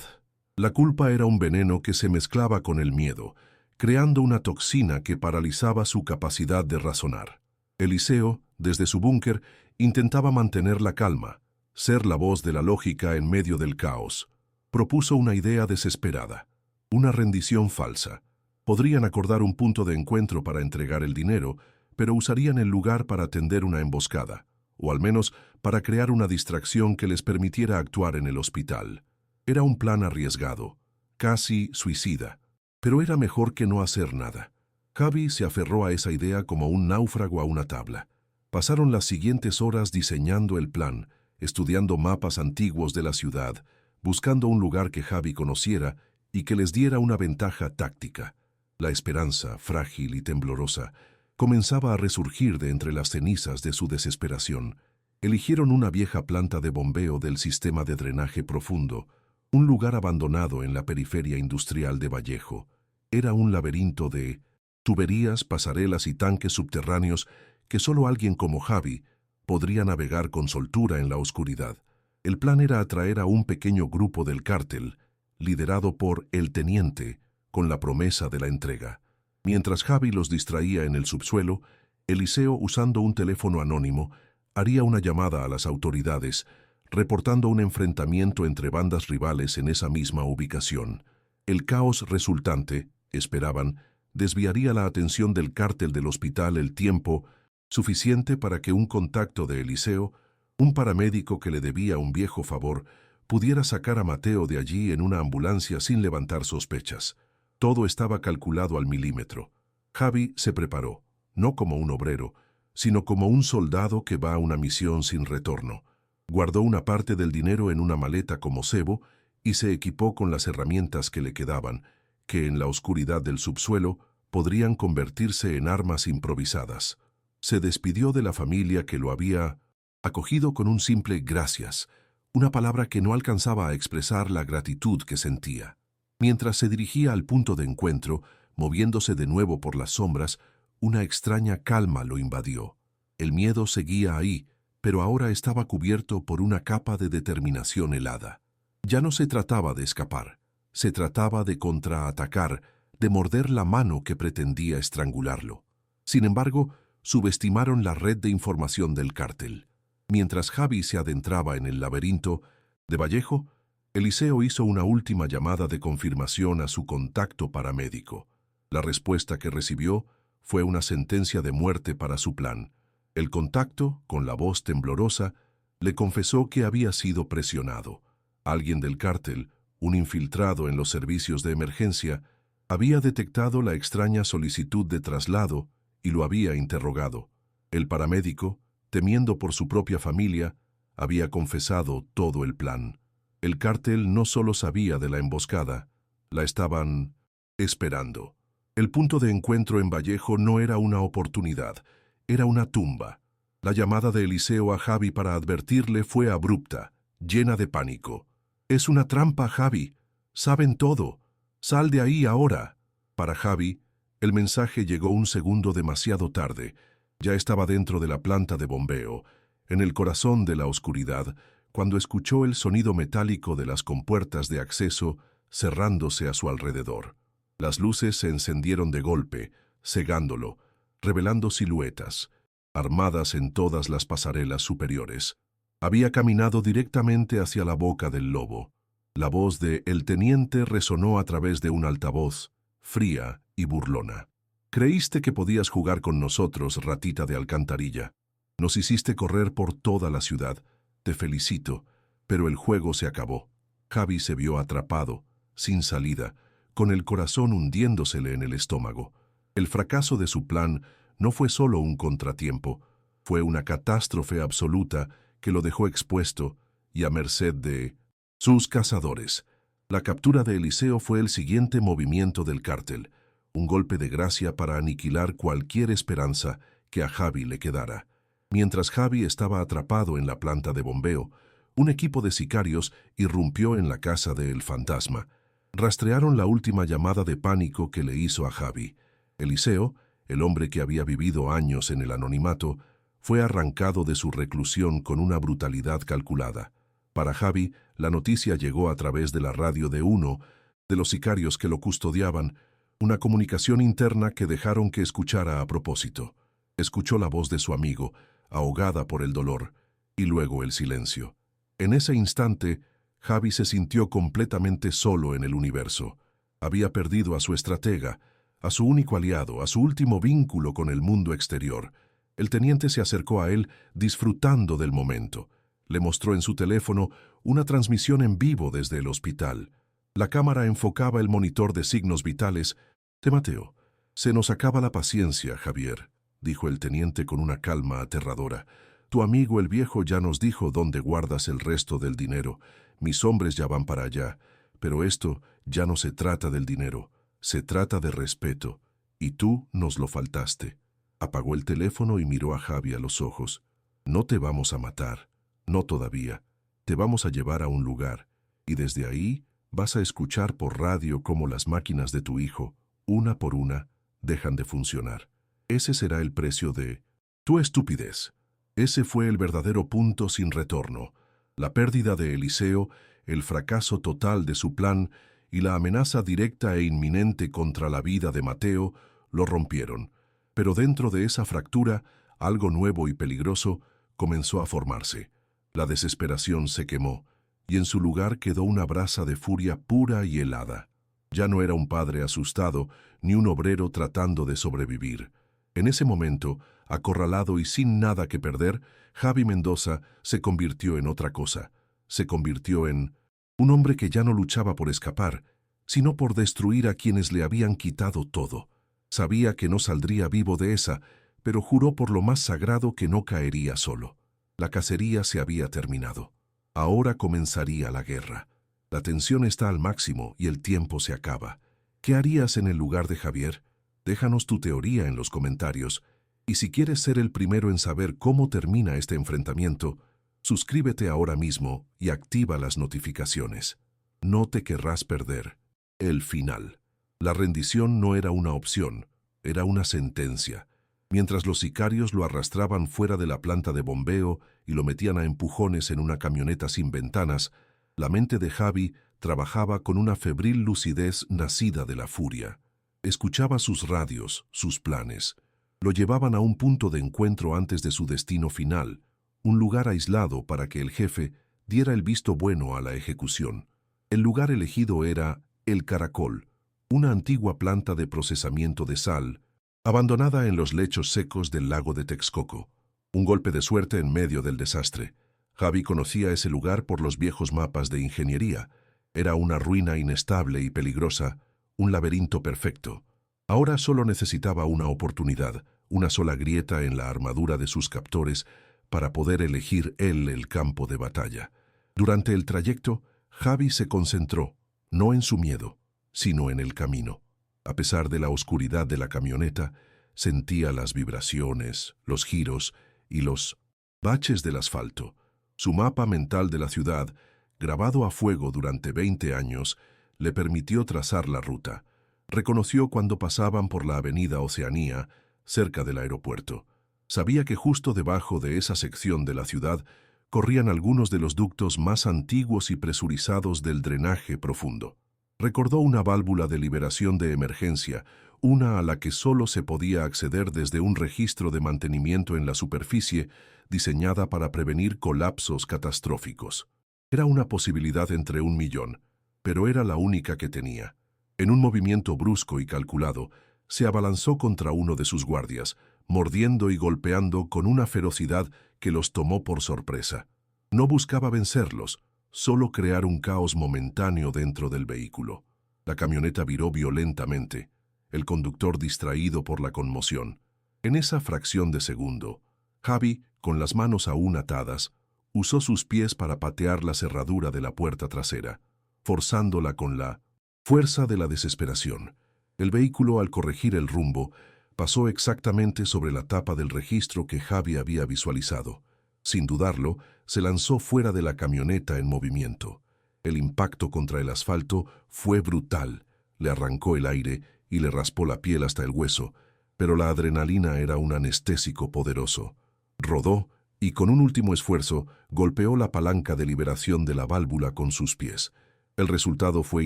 La culpa era un veneno que se mezclaba con el miedo, creando una toxina que paralizaba su capacidad de razonar. Eliseo, desde su búnker, intentaba mantener la calma, ser la voz de la lógica en medio del caos. Propuso una idea desesperada, una rendición falsa. Podrían acordar un punto de encuentro para entregar el dinero, pero usarían el lugar para tender una emboscada, o al menos para crear una distracción que les permitiera actuar en el hospital. Era un plan arriesgado, casi suicida, pero era mejor que no hacer nada. Javi se aferró a esa idea como un náufrago a una tabla. Pasaron las siguientes horas diseñando el plan, estudiando mapas antiguos de la ciudad, buscando un lugar que Javi conociera y que les diera una ventaja táctica. La esperanza, frágil y temblorosa, comenzaba a resurgir de entre las cenizas de su desesperación. Eligieron una vieja planta de bombeo del sistema de drenaje profundo, un lugar abandonado en la periferia industrial de Vallejo. Era un laberinto de tuberías, pasarelas y tanques subterráneos que solo alguien como Javi podría navegar con soltura en la oscuridad. El plan era atraer a un pequeño grupo del cártel, liderado por el teniente, con la promesa de la entrega. Mientras Javi los distraía en el subsuelo, Eliseo, usando un teléfono anónimo, haría una llamada a las autoridades, reportando un enfrentamiento entre bandas rivales en esa misma ubicación. El caos resultante, esperaban, desviaría la atención del cártel del hospital el tiempo suficiente para que un contacto de Eliseo, un paramédico que le debía un viejo favor, pudiera sacar a Mateo de allí en una ambulancia sin levantar sospechas. Todo estaba calculado al milímetro. Javi se preparó, no como un obrero, sino como un soldado que va a una misión sin retorno. Guardó una parte del dinero en una maleta como cebo y se equipó con las herramientas que le quedaban, que en la oscuridad del subsuelo podrían convertirse en armas improvisadas. Se despidió de la familia que lo había acogido con un simple gracias, una palabra que no alcanzaba a expresar la gratitud que sentía. Mientras se dirigía al punto de encuentro, moviéndose de nuevo por las sombras, una extraña calma lo invadió. El miedo seguía ahí, pero ahora estaba cubierto por una capa de determinación helada. Ya no se trataba de escapar, se trataba de contraatacar, de morder la mano que pretendía estrangularlo. Sin embargo, subestimaron la red de información del cártel. Mientras Javi se adentraba en el laberinto de Vallejo, Eliseo hizo una última llamada de confirmación a su contacto paramédico. La respuesta que recibió fue una sentencia de muerte para su plan. El contacto, con la voz temblorosa, le confesó que había sido presionado. Alguien del cártel, un infiltrado en los servicios de emergencia, había detectado la extraña solicitud de traslado y lo había interrogado. El paramédico, temiendo por su propia familia, había confesado todo el plan. El cártel no solo sabía de la emboscada, la estaban esperando. El punto de encuentro en Vallejo no era una oportunidad, era una tumba. La llamada de Eliseo a Javi para advertirle fue abrupta, llena de pánico. «Es una trampa, Javi. Saben todo. Sal de ahí ahora». Para Javi, el mensaje llegó un segundo demasiado tarde. Ya estaba dentro de la planta de bombeo, en el corazón de la oscuridad, cuando escuchó el sonido metálico de las compuertas de acceso cerrándose a su alrededor. Las luces se encendieron de golpe, cegándolo, revelando siluetas, armadas en todas las pasarelas superiores. Había caminado directamente hacia la boca del lobo. La voz de el teniente resonó a través de un altavoz, fría y burlona. «Creíste que podías jugar con nosotros, ratita de alcantarilla. Nos hiciste correr por toda la ciudad. Te felicito, pero el juego se acabó». Javi se vio atrapado, sin salida, con el corazón hundiéndosele en el estómago. El fracaso de su plan no fue solo un contratiempo, fue una catástrofe absoluta que lo dejó expuesto y a merced de sus cazadores. La captura de Eliseo fue el siguiente movimiento del cártel, un golpe de gracia para aniquilar cualquier esperanza que a Javi le quedara. Mientras Javi estaba atrapado en la planta de bombeo, un equipo de sicarios irrumpió en la casa del fantasma. Rastrearon la última llamada de pánico que le hizo a Javi. Eliseo, el hombre que había vivido años en el anonimato, fue arrancado de su reclusión con una brutalidad calculada. Para Javi, la noticia llegó a través de la radio de uno de los sicarios que lo custodiaban, una comunicación interna que dejaron que escuchara a propósito. Escuchó la voz de su amigo, ahogada por el dolor, y luego el silencio. En ese instante, Javi se sintió completamente solo en el universo. Había perdido a su estratega, a su único aliado, a su último vínculo con el mundo exterior. El teniente se acercó a él disfrutando del momento. Le mostró en su teléfono una transmisión en vivo desde el hospital. La cámara enfocaba el monitor de signos vitales. «Te Mateo, se nos acaba la paciencia, Javier», dijo el teniente con una calma aterradora. «Tu amigo el viejo ya nos dijo dónde guardas el resto del dinero. Mis hombres ya van para allá. Pero esto ya no se trata del dinero. Se trata de respeto. Y tú nos lo faltaste». Apagó el teléfono y miró a Javi a los ojos. «No te vamos a matar. No todavía. Te vamos a llevar a un lugar. Y desde ahí vas a escuchar por radio cómo las máquinas de tu hijo, una por una, dejan de funcionar. Ese será el precio de tu estupidez». Ese fue el verdadero punto sin retorno. La pérdida de Eliseo, el fracaso total de su plan y la amenaza directa e inminente contra la vida de Mateo lo rompieron. Pero dentro de esa fractura, algo nuevo y peligroso comenzó a formarse. La desesperación se quemó, y en su lugar quedó una brasa de furia pura y helada. Ya no era un padre asustado, ni un obrero tratando de sobrevivir. En ese momento, acorralado y sin nada que perder, Javi Mendoza se convirtió en otra cosa. Se convirtió en un hombre que ya no luchaba por escapar, sino por destruir a quienes le habían quitado todo. Sabía que no saldría vivo de esa, pero juró por lo más sagrado que no caería solo. La cacería se había terminado. Ahora comenzaría la guerra. La tensión está al máximo y el tiempo se acaba. ¿Qué harías en el lugar de Javier? Déjanos tu teoría en los comentarios. Y si quieres ser el primero en saber cómo termina este enfrentamiento, suscríbete ahora mismo y activa las notificaciones. No te querrás perder el final. La rendición no era una opción, Era una sentencia. Mientras los sicarios lo arrastraban fuera de la planta de bombeo y lo metían a empujones en una camioneta sin ventanas, la mente de Javi trabajaba con una febril lucidez nacida de la furia. Escuchaba sus radios, sus planes. Lo llevaban a un punto de encuentro antes de su destino final, un lugar aislado para que el jefe diera el visto bueno a la ejecución. El lugar elegido era El Caracol, una antigua planta de procesamiento de sal, abandonada en los lechos secos del lago de Texcoco. Un golpe de suerte en medio del desastre. Javi conocía ese lugar por los viejos mapas de ingeniería. Era una ruina inestable y peligrosa, un laberinto perfecto. Ahora solo necesitaba una oportunidad, una sola grieta en la armadura de sus captores para poder elegir él el campo de batalla. Durante el trayecto, Javi se concentró, no en su miedo, sino en el camino. A pesar de la oscuridad de la camioneta, sentía las vibraciones, los giros y los baches del asfalto. Su mapa mental de la ciudad, grabado a fuego durante 20 años, le permitió trazar la ruta. Reconoció cuando pasaban por la avenida Oceanía, cerca del aeropuerto. Sabía que justo debajo de esa sección de la ciudad corrían algunos de los ductos más antiguos y presurizados del drenaje profundo. Recordó una válvula de liberación de emergencia, una a la que solo se podía acceder desde un registro de mantenimiento en la superficie diseñada para prevenir colapsos catastróficos. Era una posibilidad entre 1.000.000, pero era la única que tenía. En un movimiento brusco y calculado, se abalanzó contra uno de sus guardias, mordiendo y golpeando con una ferocidad que los tomó por sorpresa. No buscaba vencerlos, solo crear un caos momentáneo dentro del vehículo. La camioneta viró violentamente, el conductor distraído por la conmoción. En esa fracción de segundo, Javi, con las manos aún atadas, usó sus pies para patear la cerradura de la puerta trasera, forzándola con la fuerza de la desesperación. El vehículo, al corregir el rumbo, pasó exactamente sobre la tapa del registro que Javi había visualizado. Sin dudarlo, se lanzó fuera de la camioneta en movimiento. El impacto contra el asfalto fue brutal. Le arrancó el aire y le raspó la piel hasta el hueso, pero la adrenalina era un anestésico poderoso. Rodó y, con un último esfuerzo, golpeó la palanca de liberación de la válvula con sus pies. El resultado fue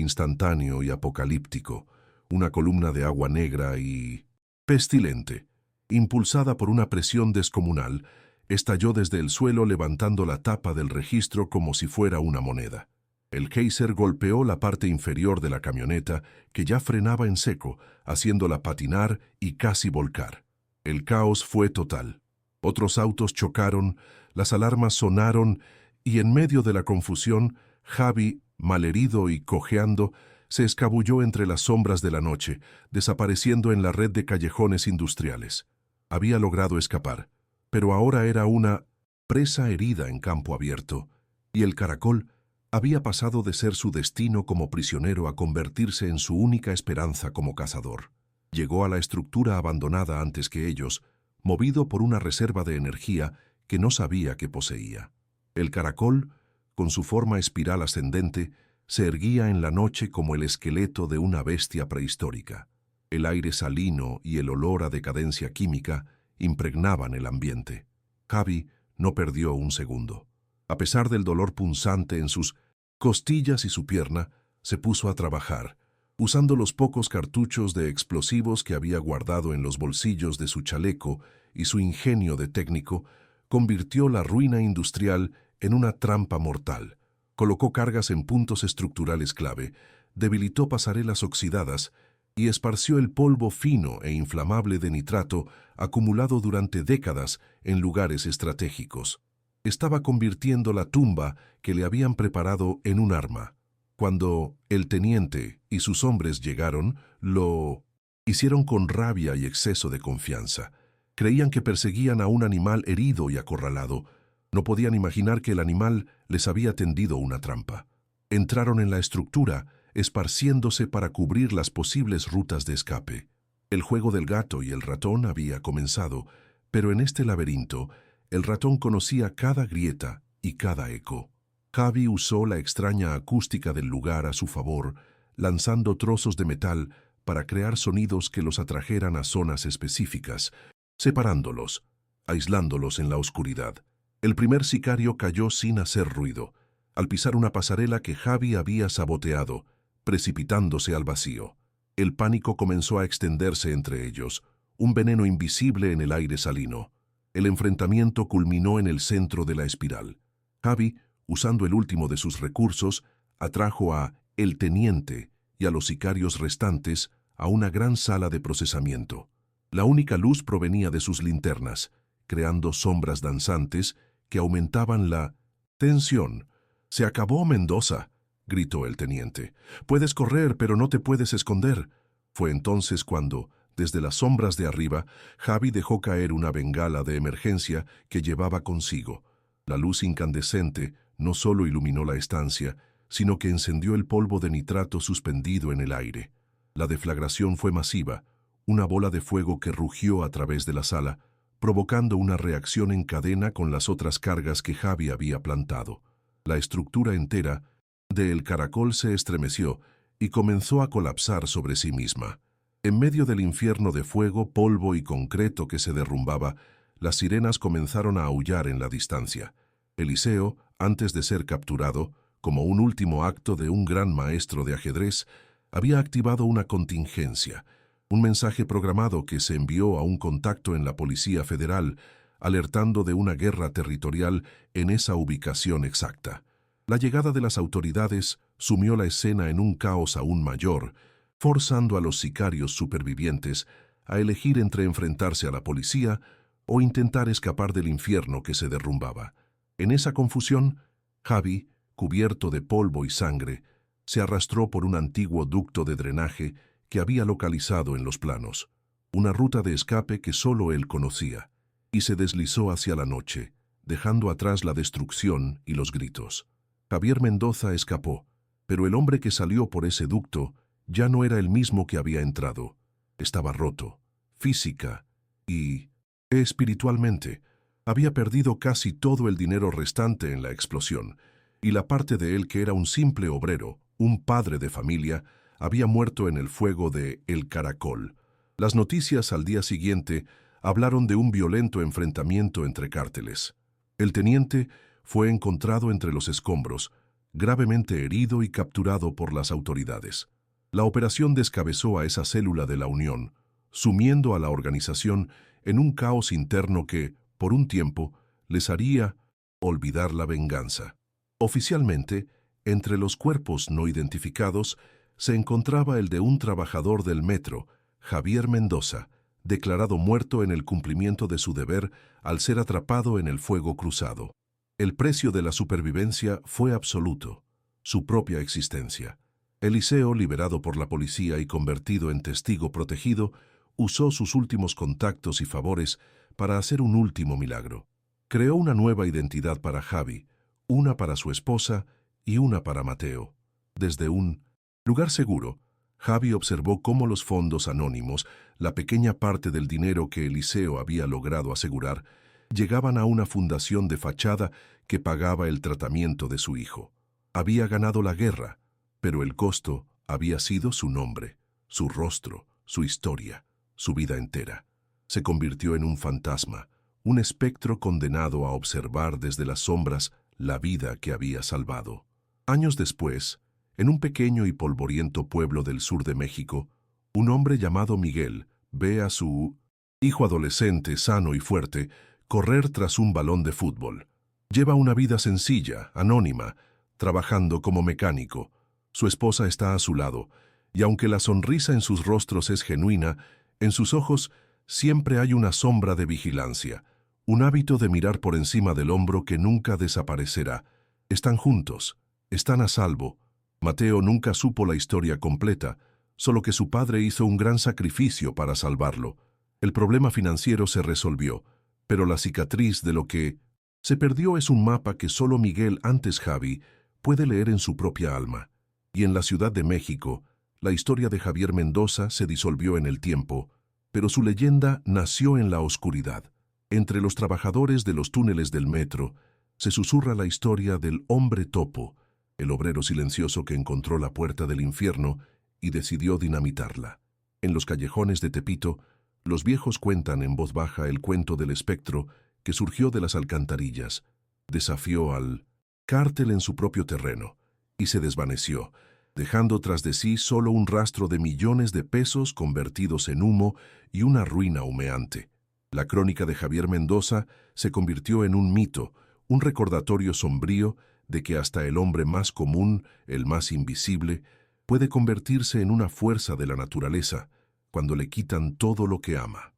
instantáneo y apocalíptico. Una columna de agua negra y pestilente, impulsada por una presión descomunal, estalló desde el suelo levantando la tapa del registro como si fuera una moneda. El geyser golpeó la parte inferior de la camioneta, que ya frenaba en seco, haciéndola patinar y casi volcar. El caos fue total. Otros autos chocaron, las alarmas sonaron y en medio de la confusión, Javi, malherido y cojeando, se escabulló entre las sombras de la noche, desapareciendo en la red de callejones industriales. Había logrado escapar, pero ahora era una presa herida en campo abierto, y el Caracol había pasado de ser su destino como prisionero a convertirse en su única esperanza como cazador. Llegó a la estructura abandonada antes que ellos, movido por una reserva de energía que no sabía que poseía. El Caracol, con su forma espiral ascendente, se erguía en la noche como el esqueleto de una bestia prehistórica. El aire salino y el olor a decadencia química impregnaban el ambiente. Javi no perdió un segundo. A pesar del dolor punzante en sus costillas y su pierna, se puso a trabajar, usando los pocos cartuchos de explosivos que había guardado en los bolsillos de su chaleco, y su ingenio de técnico convirtió la ruina industrial en una trampa mortal. Colocó cargas en puntos estructurales clave, debilitó pasarelas oxidadas y esparció el polvo fino e inflamable de nitrato acumulado durante décadas en lugares estratégicos. Estaba convirtiendo la tumba que le habían preparado en un arma. Cuando el teniente y sus hombres llegaron, lo hicieron con rabia y exceso de confianza. Creían que perseguían a un animal herido y acorralado. No podían imaginar que el animal les había tendido una trampa. Entraron en la estructura, esparciéndose para cubrir las posibles rutas de escape. El juego del gato y el ratón había comenzado, pero en este laberinto, el ratón conocía cada grieta y cada eco. Javi usó la extraña acústica del lugar a su favor, lanzando trozos de metal para crear sonidos que los atrajeran a zonas específicas, separándolos, aislándolos en la oscuridad. El primer sicario cayó sin hacer ruido, al pisar una pasarela que Javi había saboteado, precipitándose al vacío. El pánico comenzó a extenderse entre ellos, un veneno invisible en el aire salino. El enfrentamiento culminó en el centro de la espiral. Javi, usando el último de sus recursos, atrajo a el teniente y a los sicarios restantes a una gran sala de procesamiento. La única luz provenía de sus linternas, creando sombras danzantes que aumentaban la tensión. «Se acabó, Mendoza», gritó el teniente. «Puedes correr, pero no te puedes esconder». Fue entonces cuando, desde las sombras de arriba, Javi dejó caer una bengala de emergencia que llevaba consigo. La luz incandescente no solo iluminó la estancia, sino que encendió el polvo de nitrato suspendido en el aire. La deflagración fue masiva, una bola de fuego que rugió a través de la sala, provocando una reacción en cadena con las otras cargas que Javi había plantado. La estructura entera del caracol se estremeció y comenzó a colapsar sobre sí misma. En medio del infierno de fuego, polvo y concreto que se derrumbaba, las sirenas comenzaron a aullar en la distancia. Eliseo, antes de ser capturado, como un último acto de un gran maestro de ajedrez, había activado una contingencia, un mensaje programado que se envió a un contacto en la Policía Federal, alertando de una guerra territorial en esa ubicación exacta. La llegada de las autoridades sumió la escena en un caos aún mayor, forzando a los sicarios supervivientes a elegir entre enfrentarse a la policía o intentar escapar del infierno que se derrumbaba. En esa confusión, Javi, cubierto de polvo y sangre, se arrastró por un antiguo ducto de drenaje que había localizado en los planos, una ruta de escape que solo él conocía, y se deslizó hacia la noche, dejando atrás la destrucción y los gritos. Javier Mendoza escapó, pero el hombre que salió por ese ducto ya no era el mismo que había entrado. Estaba roto, física y espiritualmente. Había perdido casi todo el dinero restante en la explosión, y la parte de él que era un simple obrero, un padre de familia, había muerto en el fuego de El Caracol. Las noticias al día siguiente hablaron de un violento enfrentamiento entre cárteles. El teniente fue encontrado entre los escombros, gravemente herido y capturado por las autoridades. La operación descabezó a esa célula de la Unión, sumiendo a la organización en un caos interno que, por un tiempo, les haría olvidar la venganza. Oficialmente, entre los cuerpos no identificados, se encontraba el de un trabajador del metro, Javier Mendoza, declarado muerto en el cumplimiento de su deber al ser atrapado en el fuego cruzado. El precio de la supervivencia fue absoluto, su propia existencia. Eliseo, liberado por la policía y convertido en testigo protegido, usó sus últimos contactos y favores para hacer un último milagro. Creó una nueva identidad para Javi, una para su esposa y una para Mateo. Desde un lugar seguro, Javi observó cómo los fondos anónimos, la pequeña parte del dinero que Eliseo había logrado asegurar, llegaban a una fundación de fachada que pagaba el tratamiento de su hijo. Había ganado la guerra, pero el costo había sido su nombre, su rostro, su historia, su vida entera. Se convirtió en un fantasma, un espectro condenado a observar desde las sombras la vida que había salvado. Años después, en un pequeño y polvoriento pueblo del sur de México, un hombre llamado Miguel ve a su hijo adolescente, sano y fuerte, correr tras un balón de fútbol. Lleva una vida sencilla, anónima, trabajando como mecánico. Su esposa está a su lado, y aunque la sonrisa en sus rostros es genuina, en sus ojos siempre hay una sombra de vigilancia, un hábito de mirar por encima del hombro que nunca desaparecerá. Están juntos, están a salvo. Mateo nunca supo la historia completa, solo que su padre hizo un gran sacrificio para salvarlo. El problema financiero se resolvió, pero la cicatriz de lo que se perdió es un mapa que solo Miguel, antes Javi, puede leer en su propia alma. Y en la Ciudad de México, la historia de Javier Mendoza se disolvió en el tiempo, pero su leyenda nació en la oscuridad. Entre los trabajadores de los túneles del metro, se susurra la historia del hombre topo, el obrero silencioso que encontró la puerta del infierno y decidió dinamitarla. En los callejones de Tepito, los viejos cuentan en voz baja el cuento del espectro que surgió de las alcantarillas, desafió al cártel en su propio terreno y se desvaneció, dejando tras de sí solo un rastro de millones de pesos convertidos en humo y una ruina humeante. La crónica de Javier Mendoza se convirtió en un mito, un recordatorio sombrío de que hasta el hombre más común, el más invisible, puede convertirse en una fuerza de la naturaleza cuando le quitan todo lo que ama.